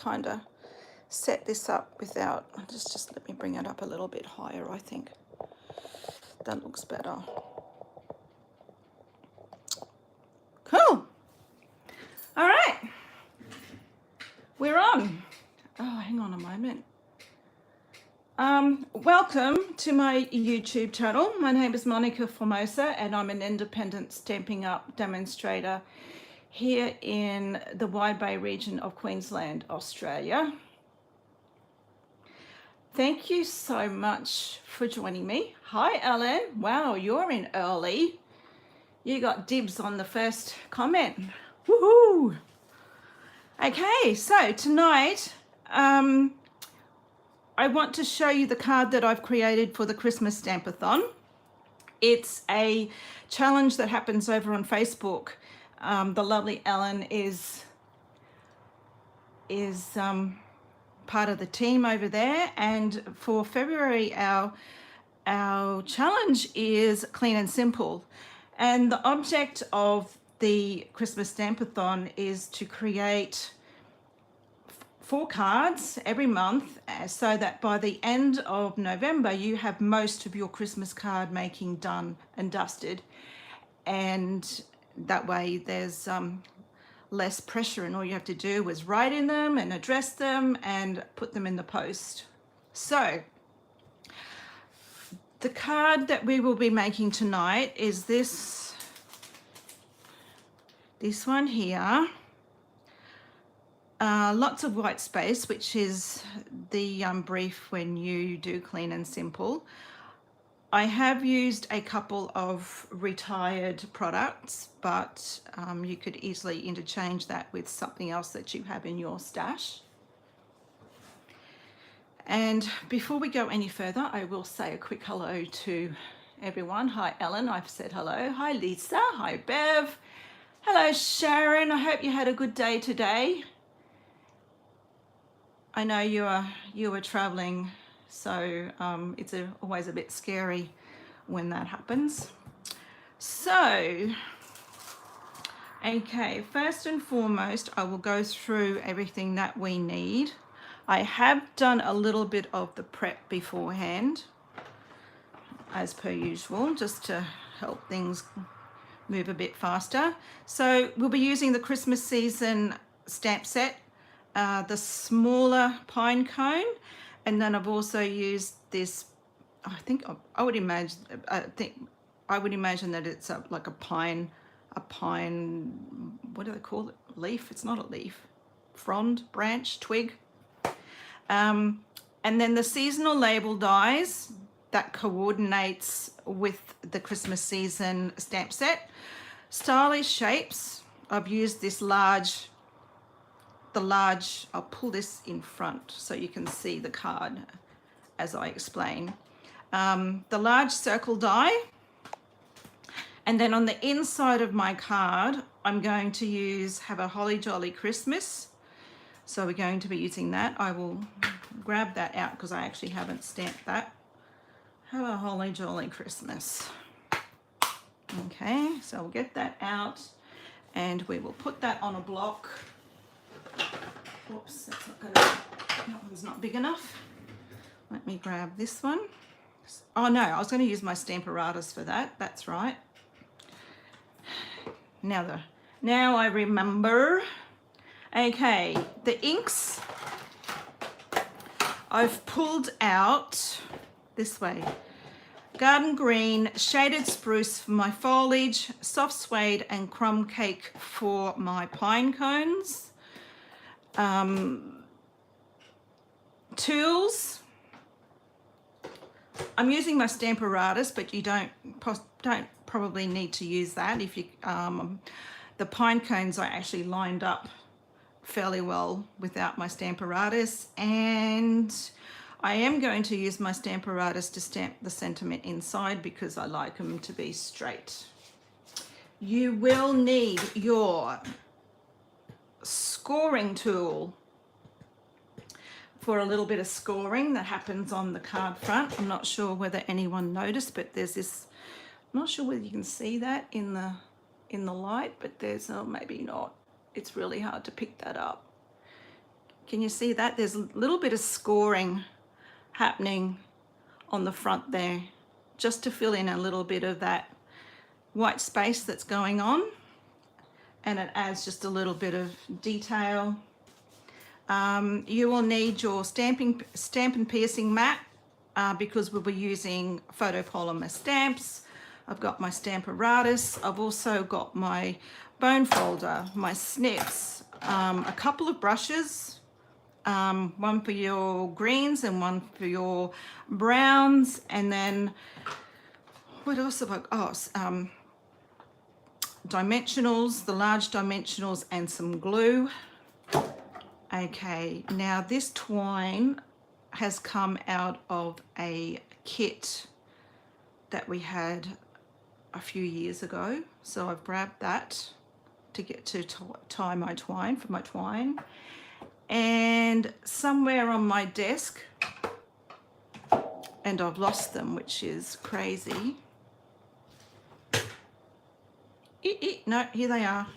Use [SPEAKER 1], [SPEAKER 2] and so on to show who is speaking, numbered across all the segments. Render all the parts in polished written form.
[SPEAKER 1] kind of set this up without, just let me bring it up a little bit higher. I think that looks better. Cool. All right, we're on. Oh, hang on a moment. Welcome to my YouTube channel. My name is Monica Formosa and I'm an independent Stampin' Up demonstrator here in the Wide Bay region of Queensland, Australia. Thank you so much for joining me. Hi, Ellen. Wow, you're in early. You got dibs on the first comment. Woohoo! Okay, so tonight, I want to show you the card that I've created for the Christmas Stampathon. It's a challenge that happens over on Facebook. The lovely Ellen is part of the team over there, and for February our challenge is clean and simple, and the object of the Christmas Stampathon is to create 4 cards every month so that by the end of November you have most of your Christmas card making done and dusted, and that way there's less pressure, and all you have to do is write in them and address them and put them in the post. So the card that we will be making tonight is this one here. Lots of white space, which is the brief when you do clean and simple. I have used a couple of retired products, but you could easily interchange that with something else that you have in your stash. And before we go any further, I will say a quick hello to everyone. Hi, Ellen, I've said hello. Hi, Lisa. Hi, Bev. Hello, Sharon. I hope you had a good day today. I know you were traveling, so it's always a bit scary when that happens. So, okay, first and foremost, I will go through everything that we need. I have done a little bit of the prep beforehand, as per usual, just to help things move a bit faster. So we'll be using the Christmas season stamp set, the smaller pine cone, and then I've also used this. I would imagine that it's like a pine. What do they call it? Leaf? It's not a leaf. Frond, branch, twig. And then the seasonal label dies that coordinates with the Christmas season stamp set. Stylish shapes. I've used this large. I'll pull this in front so you can see the card as I explain. The large circle die, and then on the inside of my card I'm going to use Have a Holly Jolly Christmas, so we're going to be using that. I will grab that out because I actually haven't stamped that. Have a Holly Jolly Christmas. Okay, so we'll get that out and we will put that on a block. Oops, that one's not big enough. Let me grab this one. Oh no, I was going to use my Stamparatus for that. That's right. Now I remember. Okay, the inks I've pulled out this way. Garden Green, Shaded Spruce for my foliage, Soft Suede and Crumb Cake for my pine cones. Tools. I'm using my Stamparatus, but you don't probably need to use that. If you the pine cones I actually lined up fairly well without my Stamparatus, and I am going to use my Stamparatus to stamp the sentiment inside because I like them to be straight. You will need your scoring tool for a little bit of scoring that happens on the card front. I'm not sure whether anyone noticed, but there's this, I'm not sure whether you can see that in the light, but there's maybe not. It's really hard to pick that up. Can you see that? There's a little bit of scoring happening on the front there, just to fill in a little bit of that white space that's going on, and it adds just a little bit of detail. You will need your Stampin' piercing mat because we'll be using photopolymer stamps. I've got my Stamparatus. I've also got my bone folder, my snips, a couple of brushes, one for your greens and one for your browns, and then what else have I got? Oh, dimensionals, the large dimensionals, and some glue. Okay, now this twine has come out of a kit that we had a few years ago, so I've grabbed that to get to tie my twine for my twine. And somewhere on my desk, and I've lost them, which is crazy. No, here they are.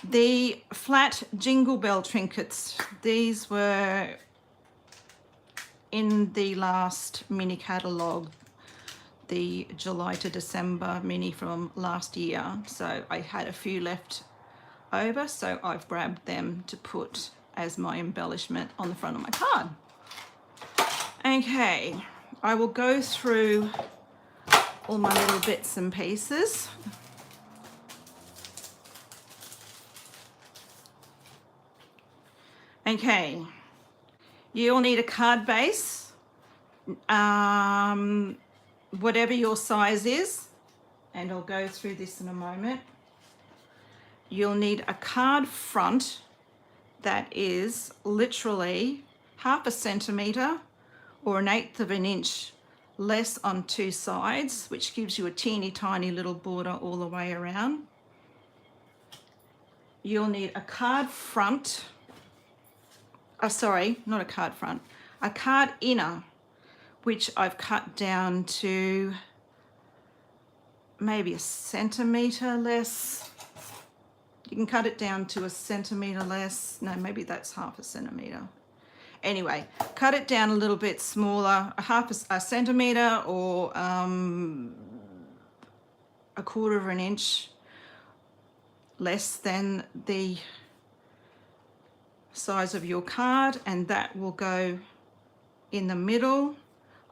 [SPEAKER 1] The flat Jingle Bell trinkets. These were in the last mini catalogue, the July to December mini from last year. So I had a few left over, so I've grabbed them to put as my embellishment on the front of my card. Okay, I will go through all my little bits and pieces. Okay, you'll need a card base, whatever your size is, and I'll go through this in a moment. You'll need a card front that is literally 1/2 centimetre or 1/8 of an inch less on two sides, which gives you a teeny tiny little border all the way around. You'll need a card front, sorry, not a card front, a card inner, which I've cut down to maybe 1 centimetre less. You can cut it down to 1 centimetre less. No, maybe that's 1/2 centimetre. Anyway, cut it down a little bit smaller, 1/2 centimetre or 1/4 of an inch less than the size of your card, and that will go in the middle.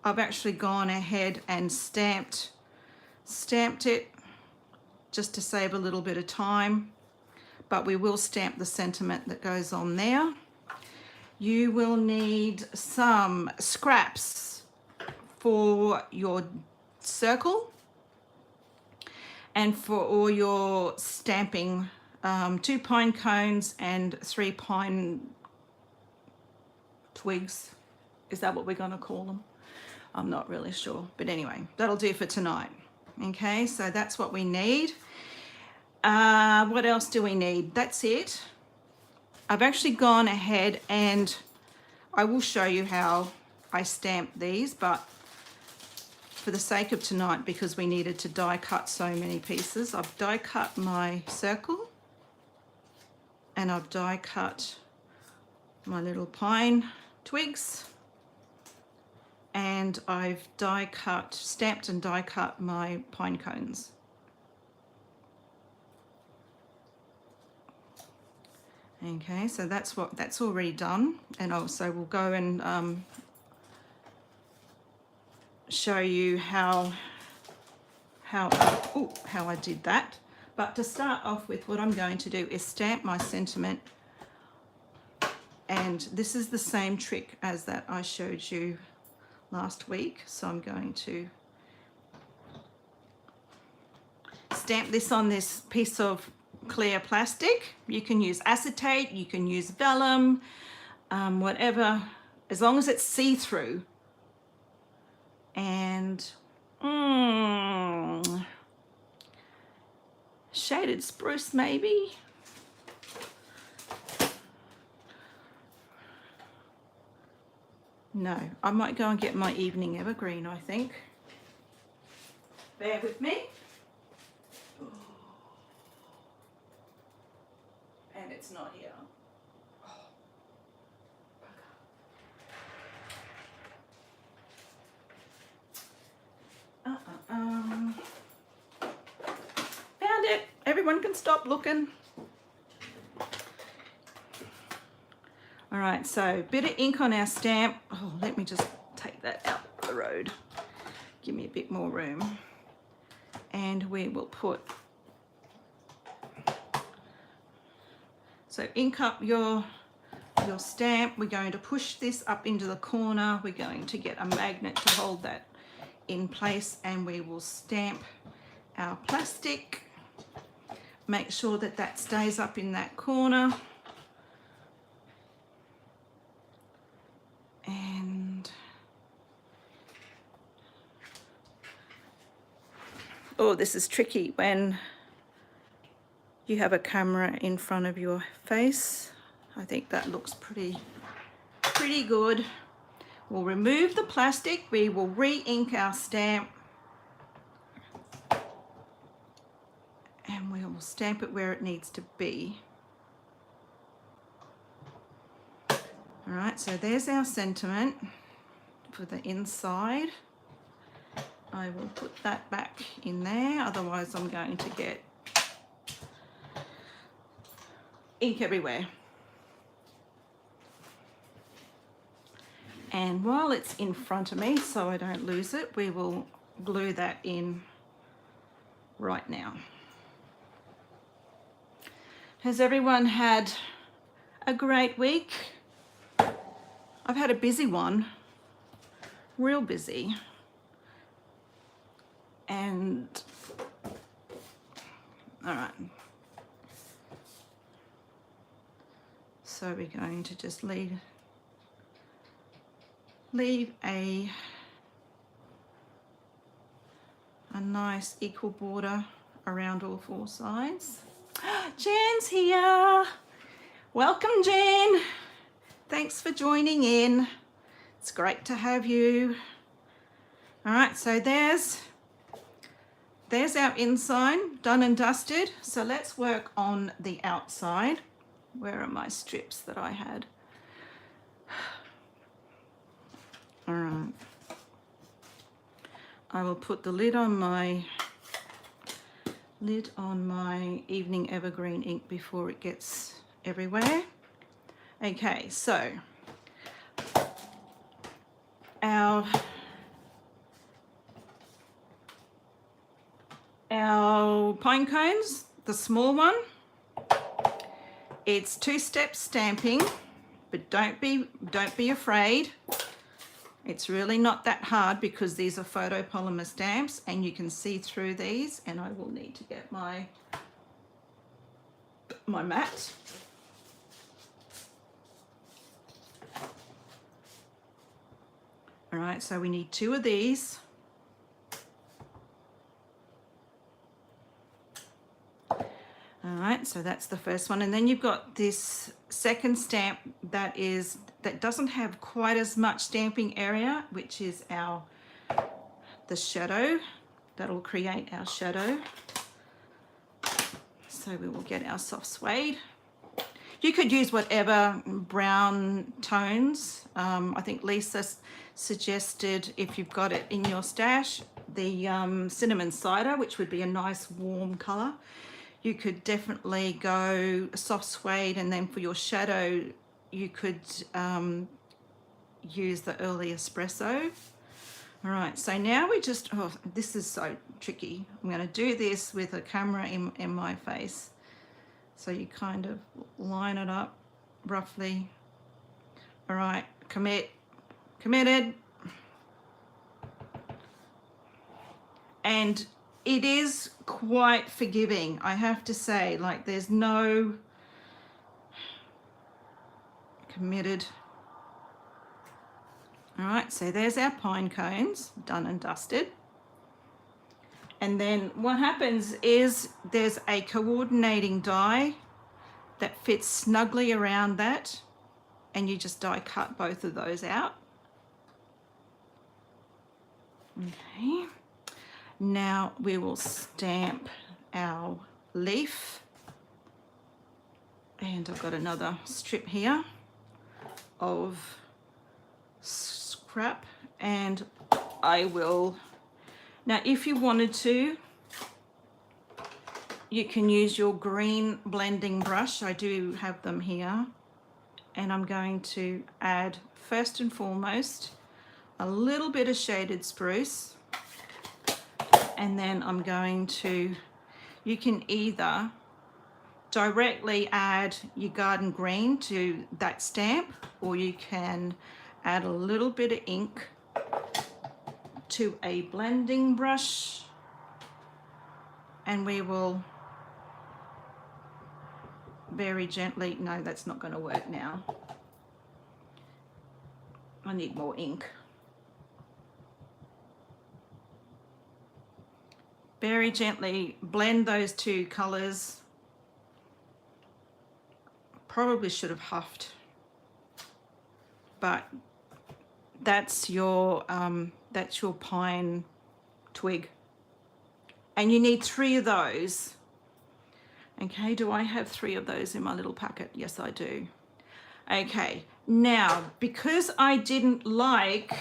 [SPEAKER 1] I've actually gone ahead and stamped it just to save a little bit of time, but we will stamp the sentiment that goes on there. You will need some scraps for your circle and for all your stamping, 2 pine cones and 3 pine twigs. Is that what we're going to call them? I'm not really sure, but anyway, that'll do for tonight. Okay, so that's what we need. What else do we need? That's it. I've actually gone ahead and I will show you how I stamp these, but for the sake of tonight, because we needed to die cut so many pieces, I've die cut my circle and I've die cut my little pine twigs, and I've die cut, stamped and die cut my pine cones. Okay, so that's already done, and also we'll go and show you how I did that. But to start off with, what I'm going to do is stamp my sentiment, and this is the same trick as that I showed you last week. So I'm going to stamp this on this piece of clear plastic. You can use acetate, you can use vellum, whatever, as long as it's see-through. And shaded spruce maybe. No, I might go and get my evening evergreen, I think. Bear with me. And it's not here. everyone can stop looking. All right, so bit of ink on our stamp. Oh, let me just take that out the road. Give me a bit more room. And we will put, so ink up your stamp. We're going to push this up into the corner. We're going to get a magnet to hold that in place, and we will stamp our plastic. Make sure that that stays up in that corner. And oh, this is tricky when you have a camera in front of your face. I think that looks pretty good. We'll remove the plastic. We will re-ink our stamp. And we will stamp it where it needs to be. All right, so there's our sentiment for the inside. I will put that back in there, otherwise I'm going to get ink everywhere. And while it's in front of me, so I don't lose it, we will glue that in right now. Has everyone had a great week? I've had a busy one, real busy. And, all right. So we're going to just leave a nice equal border around all four sides. Jan's here. Welcome, Jan. Thanks for joining in. It's great to have you. All right, so there's our inside done and dusted. So let's work on the outside. Where are my strips that I had? All right. I will put the lid on my evening evergreen ink before it gets everywhere. Okay, so our pine cones, the small one, it's 2-step stamping, but don't be afraid. It's really not that hard because these are photopolymer stamps and you can see through these, and I will need to get my mat. All right, so we need 2 of these. All right, so that's the first one, and then you've got this second stamp that doesn't have quite as much stamping area, which is the shadow. That'll create our shadow. So we will get our soft suede. You could use whatever brown tones. I think Lisa suggested, if you've got it in your stash, the cinnamon cider, which would be a nice warm color. You could definitely go soft suede, and then for your shadow, you could use the early espresso. All right, so now we just, oh, this is so tricky. I'm going to do this with a camera in my face. So you kind of line it up roughly. All right, committed. And it is quite forgiving, I have to say. Like, there's no committed. All right, so there's our pine cones done and dusted. And then what happens is there's a coordinating die that fits snugly around that, and you just die cut both of those out. Okay. Now we will stamp our leaf, and I've got another strip here of scrap, and I will, now if you wanted to, you can use your green blending brush. I do have them here. And I'm going to add, first and foremost, a little bit of shaded spruce. And then I'm going to, you can either directly add your garden green to that stamp, or you can add a little bit of ink to a blending brush, and we will very gently, no, that's not going to work now. I need more ink. Very gently blend those two colors. Probably should have huffed, but that's your pine twig, and you need 3 of those. Okay, do I have 3 of those in my little packet? Yes, I do. Okay, now because I didn't like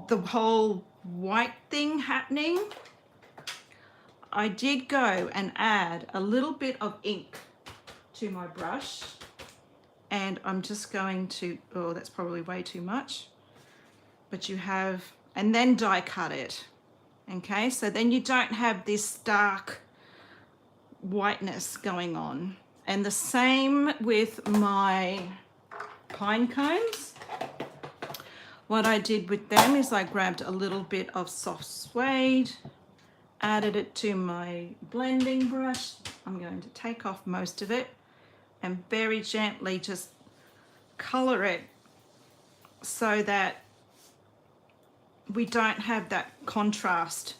[SPEAKER 1] the whole white thing happening, I did go and add a little bit of ink to my brush, and I'm just going to, oh, that's probably way too much, but you have, and then die cut it. Okay, so then you don't have this dark whiteness going on. And the same with my pine cones. What I did with them is I grabbed a little bit of soft suede, added it to my blending brush. I'm going to take off most of it and very gently just color it so that we don't have that contrast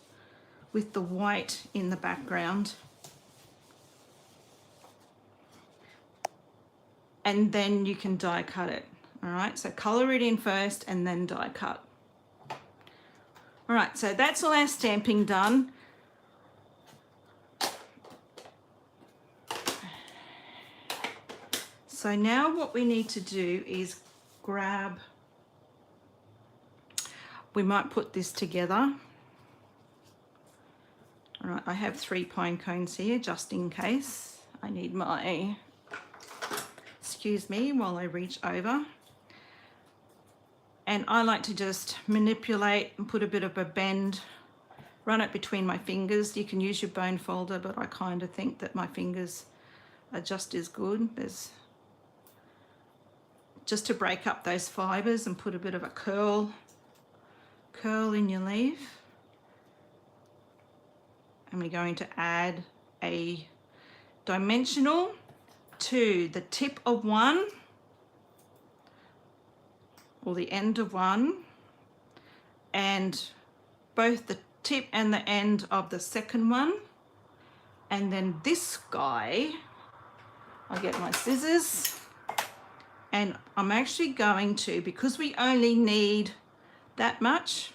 [SPEAKER 1] with the white in the background. And then you can die cut it. All right, so color it in first and then die cut. All right, so that's all our stamping done. So now what we need to do is grab, we might put this together. All right, I have 3 pine cones here just in case. I need my, excuse me while I reach over. And I like to just manipulate and put a bit of a bend, run it between my fingers. You can use your bone folder, but I kind of think that my fingers are just as good. There's just to break up those fibers and put a bit of a curl in your leaf. And we're going to add a dimensional to the tip of one, or the end of one, and both the tip and the end of the second one. And then this guy, I'll get my scissors, and I'm actually going to, because we only need that much,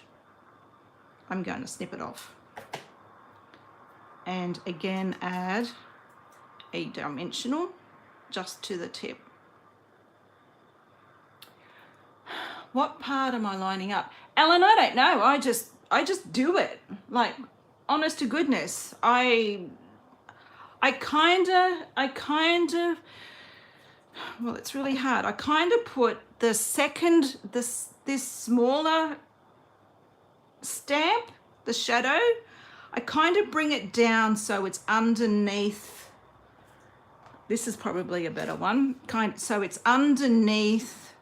[SPEAKER 1] I'm going to snip it off. And again, add a dimensional just to the tip. What part am I lining up? Ellen, I don't know. I just do it. Like, honest to goodness. I kind of, well, it's really hard. I kind of put the second, this smaller stamp, the shadow, I kind of bring it down so it's underneath. This is probably a better one. So it's underneath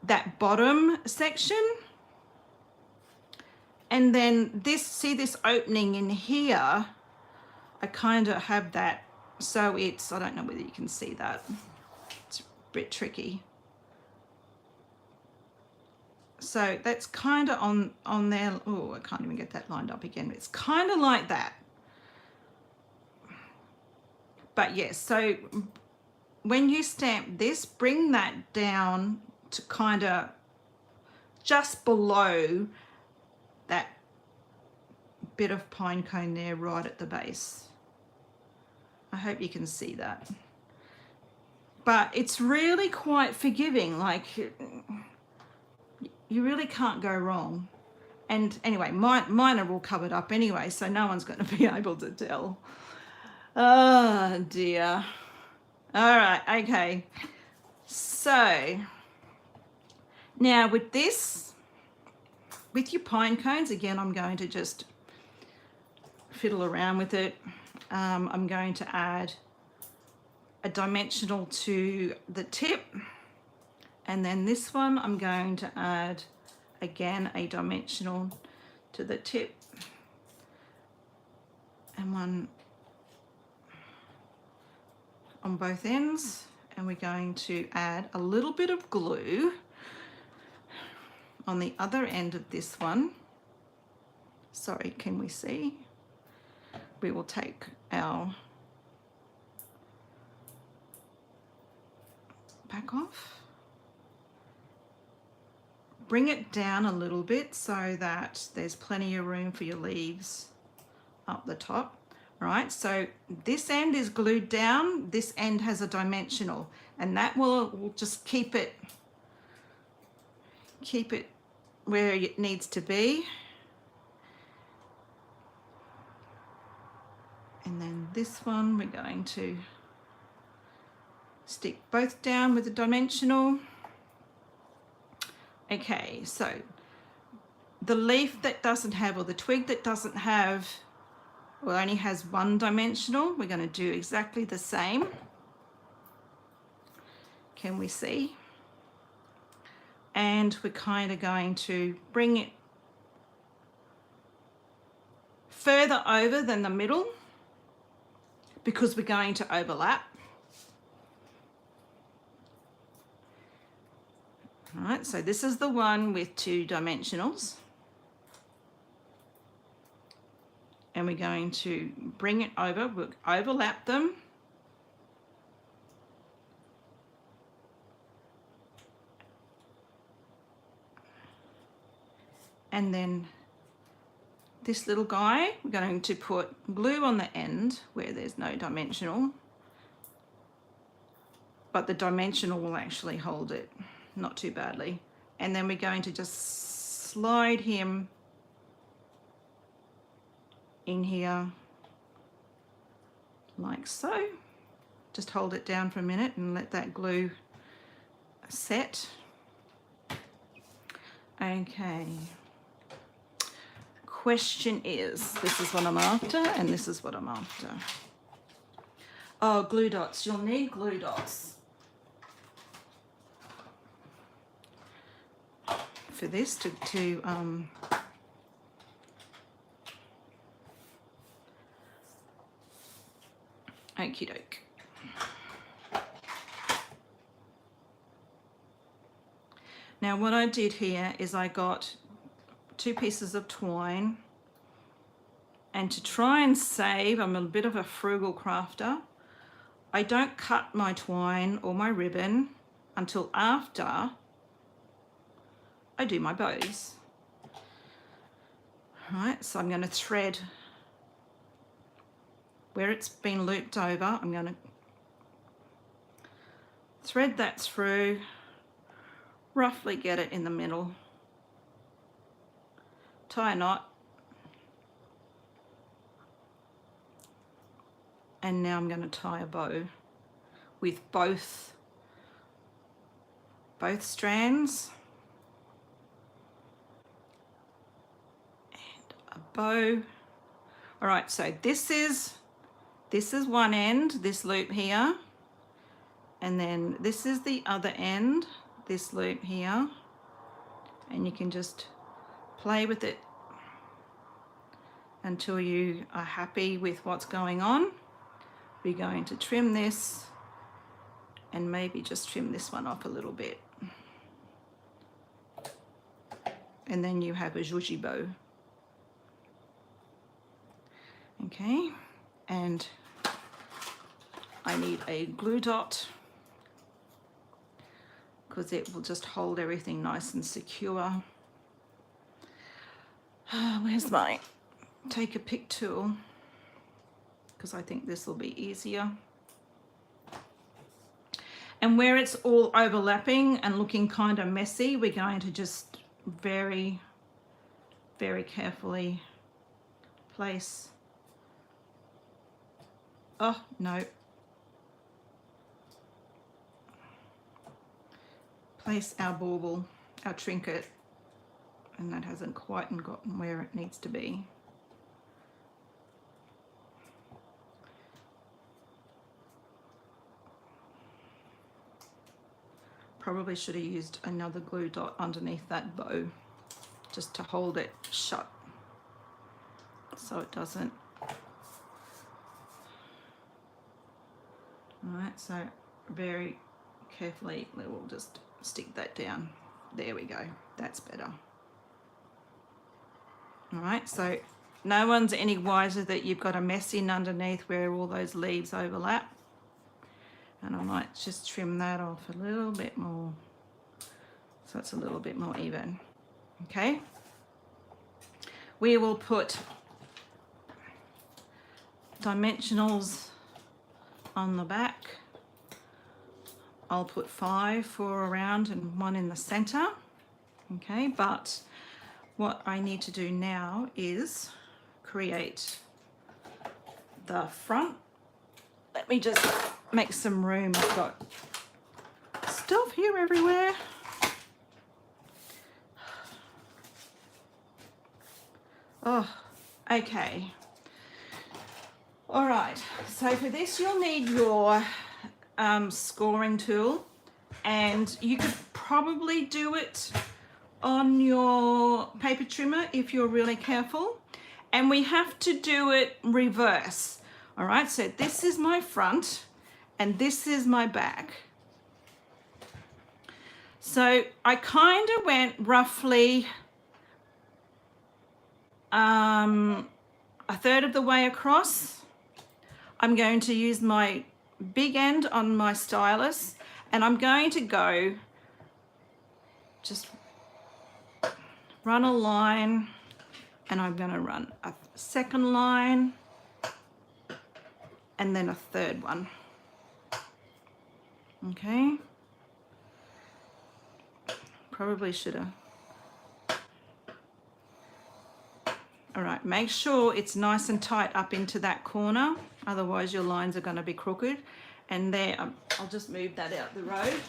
[SPEAKER 1] that bottom section. And then this, see this opening in here, I kind of have that. So it's, I don't know whether you can see that. It's a bit tricky. So that's kind of on there. Oh, I can't even get that lined up again. It's kind of like that. But yes, so when you stamp this, bring that down to kind of just below that bit of pine cone there, right at the base. I hope you can see that. But it's really quite forgiving. Like, you really can't go wrong. And anyway, mine are all covered up anyway, so no one's going to be able to tell. Oh dear. All right, okay. So now with this, with your pine cones, again, I'm going to just fiddle around with it. I'm going to add a dimensional to the tip, and then this one I'm going to add again a dimensional to the tip, and one on both ends, and we're going to add a little bit of glue on the other end of this one. Sorry, can we see? We will take our back off, bring it down a little bit so that there's plenty of room for your leaves up the top. All right, so this end is glued down, this end has a dimensional, and that will just keep it where it needs to be. And then this one we're going to stick both down with a dimensional. Okay, so the leaf that doesn't have, or the twig that doesn't have, or only has one dimensional, we're going to do exactly the same. Can we see? And we're kind of going to bring it further over than the middle, because we're going to overlap. All right, so this is the one with two dimensionals. And we're going to bring it over, we'll overlap them. And then this little guy, we're going to put glue on the end where there's no dimensional, but the dimensional will actually hold it, not too badly. And then we're going to just slide him in here like so. Just hold it down for a minute and let that glue set. Okay. Question is, this is what I'm after, and this is what I'm after. Oh, glue dots. You'll need glue dots for this to okie doke. Now what I did here is I got 2 pieces of twine, and to try and save, I'm a bit of a frugal crafter, I don't cut my twine or my ribbon until after I do my bows. All right, so I'm going to thread where it's been looped over. I'm going to thread that through, roughly get it in the middle, tie a knot, and now I'm going to tie a bow with both strands, and a bow. All right, so this is one end, this loop here, and then this is the other end, this loop here, and you can just play with it until you are happy with what's going on. We're going to trim this and maybe just trim this one off a little bit. And then you have a zhuzhi bow. Okay, and I need a glue dot because it will just hold everything nice and secure. Where's my take a pick tool? Because I think this will be easier. And where it's all overlapping and looking kind of messy, we're going to just very very carefully place, oh no, place our bauble, our trinket, and that hasn't quite gotten where it needs to be. Probably should have used another glue dot underneath that bow just to hold it shut so it doesn't. Alright, so very carefully we'll just stick that down. There we go, that's better. Alright, so no one's any wiser that you've got a mess in underneath where all those leaves overlap. And I might just trim that off a little bit more so it's a little bit more even. Okay, we will put dimensionals on the back. I'll put 5 for around and 1 in the center. Okay, but what I need to do now is create the front. Let me just make some room. I've got stuff here everywhere. Oh, okay. All right, so for this you'll need your scoring tool, and you could probably do it on your paper trimmer if you're really careful, and we have to do it reverse. All right, so this is my front and this is my back. So I kind of went roughly a third of the way across. I'm going to use my big end on my stylus and I'm going to go just run a line, and I'm going to run a second line and then a third one. Okay, probably should have. All right, make sure it's nice and tight up into that corner, otherwise your lines are going to be crooked. And there, I'll just move that out the road.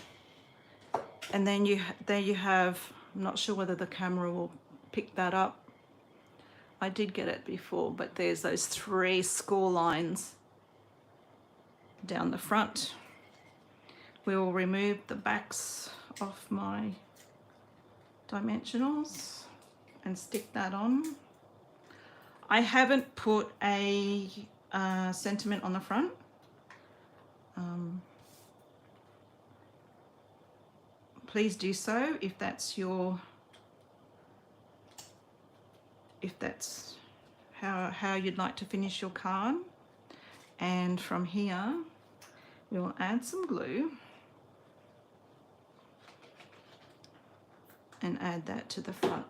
[SPEAKER 1] And then there you have, I'm not sure whether the camera will pick that up. I did get it before, but there's those 3 score lines down the front. We will remove the backs off my dimensionals and stick that on. I haven't put a sentiment on the front. Please do so if that's how you'd like to finish your card. And from here we'll add some glue and add that to the front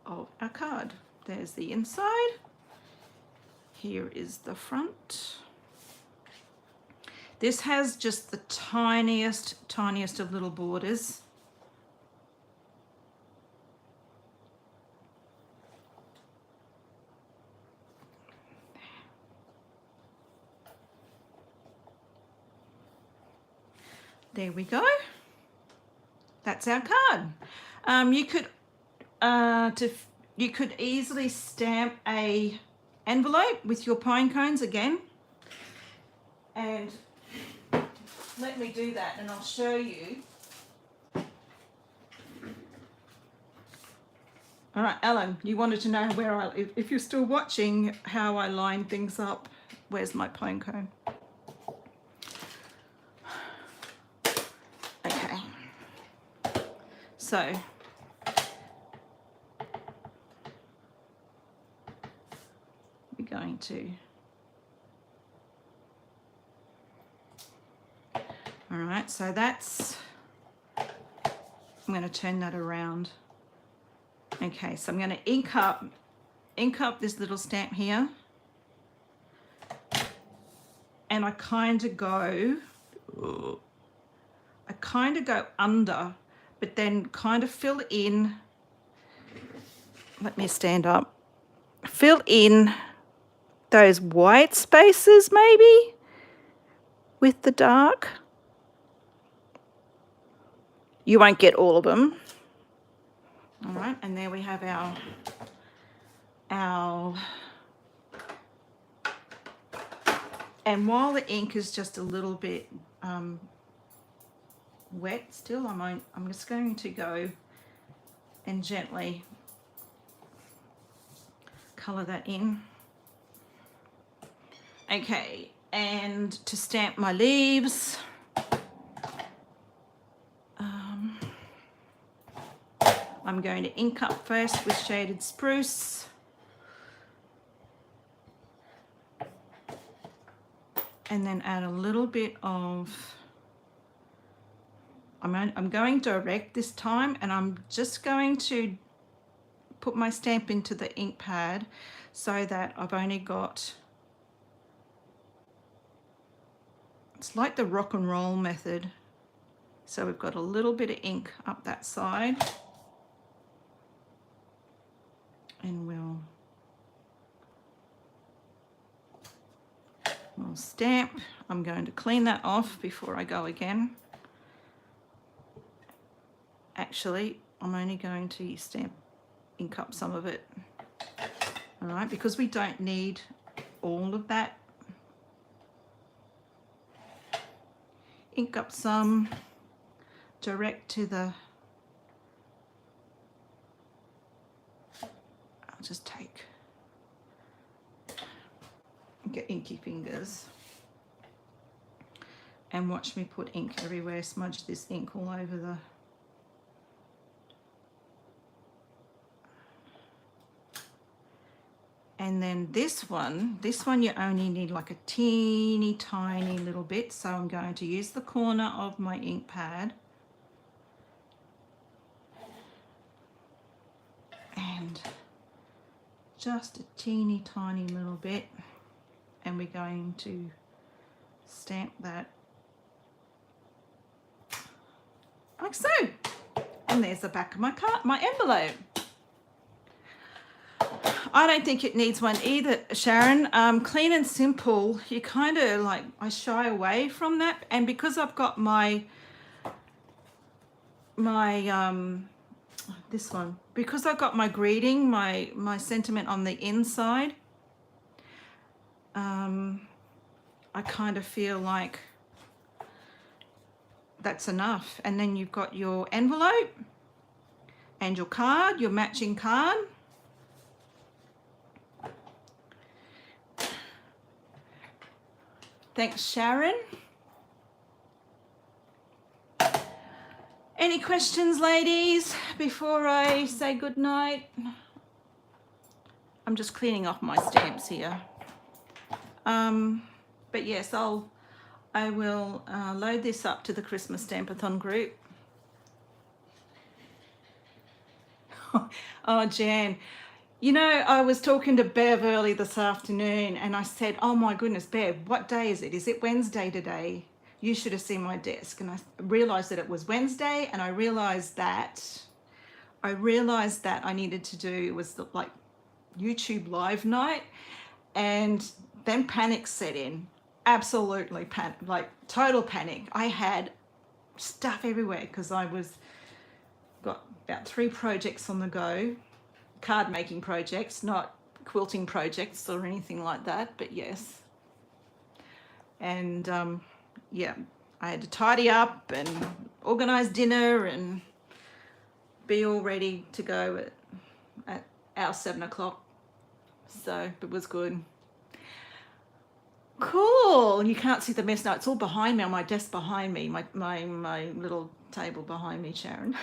[SPEAKER 1] of our card. There's the inside, here is the front. This has just the tiniest of little borders. There we go. That's our card. You could easily stamp a envelope with your pine cones again. And let me do that and I'll show you. All right, Alan, you wanted to know where if you're still watching, how I line things up. Where's my pine cone? Okay. So we're going to. All right, so that's, I'm going to turn that around. Okay, so I'm going to ink up this little stamp here. And I kind of go under, but then kind of fill in let me stand up, fill in those white spaces maybe with the dark. You won't get all of them. All right, and there we have our and while the ink is just a little bit wet still, I'm just going to go and gently colour that in. Okay, and to stamp my leaves, I'm going to ink up first with shaded Spruce. And then add a little bit of, I'm going direct this time, and I'm just going to put my stamp into the ink pad so that I've only got, it's like the rock and roll method. So we've got a little bit of ink up that side, and we'll stamp. I'm going to clean that off before I go again. Actually, I'm only going to ink up some of it. All right, because we don't need all of that. Ink up some direct to the, I'll just get inky fingers and watch me put ink everywhere, smudge this ink all over the, and then this one you only need like a teeny tiny little bit, so I'm going to use the corner of my ink pad and just a teeny tiny little bit, and we're going to stamp that like so. And there's the back of my envelope. I don't think it needs one either, Sharon. Clean and simple, you kind of like, I shy away from that, and because I've got my this one, because I've got my greeting, my sentiment on the inside, I kind of feel like that's enough. And then you've got your envelope and your card, your matching card. Thanks, Sharon. Any questions, ladies, before I say good night? I'm just cleaning off my stamps here. But yes, I will load this up to the Christmas Stampathon group. Oh, Jan, you know, I was talking to Bev early this afternoon, and I said, oh my goodness, Bev, what day is it? Is it Wednesday today? You should have seen my desk. And I realized that it was Wednesday, and I realized that I needed to do was the like YouTube live night, and then panic set in. Absolutely panic, like total panic. I had stuff everywhere because I got about 3 projects on the go, card making projects, not quilting projects or anything like that, but yes. And yeah, I had to tidy up and organize dinner and be all ready to go at our 7 o'clock. So it was good. Cool. You can't see the mess now. It's all behind me, on my desk behind me, my little table behind me, Sharon.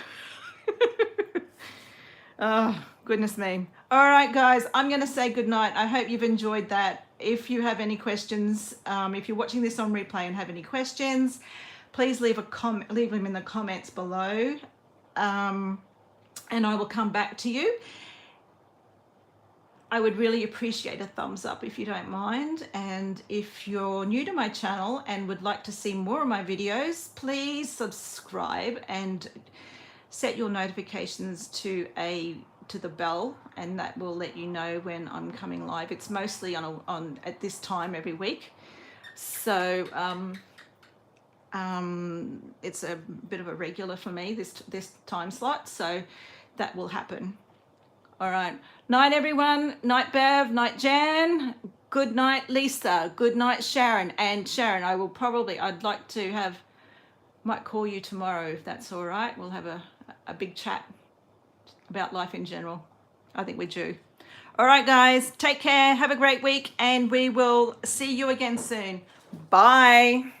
[SPEAKER 1] Oh, goodness me. All right, guys, I'm going to say good night. I hope you've enjoyed that. If you have any questions, if you're watching this on replay and have any questions, please leave them in the comments below, and I will come back to you. I would really appreciate a thumbs up if you don't mind. And if you're new to my channel and would like to see more of my videos, please subscribe and set your notifications to a to the bell, and that will let you know when I'm coming live. It's mostly on at this time every week, so it's a bit of a regular for me, this time slot, so that will happen. All right, night everyone. Night Bev, night Jan, good night Lisa, good night Sharon. And Sharon, I'd like to might call you tomorrow if that's all right. We'll have a big chat about life in general. I think we're due. All right, guys, take care, have a great week, and we will see you again soon. Bye.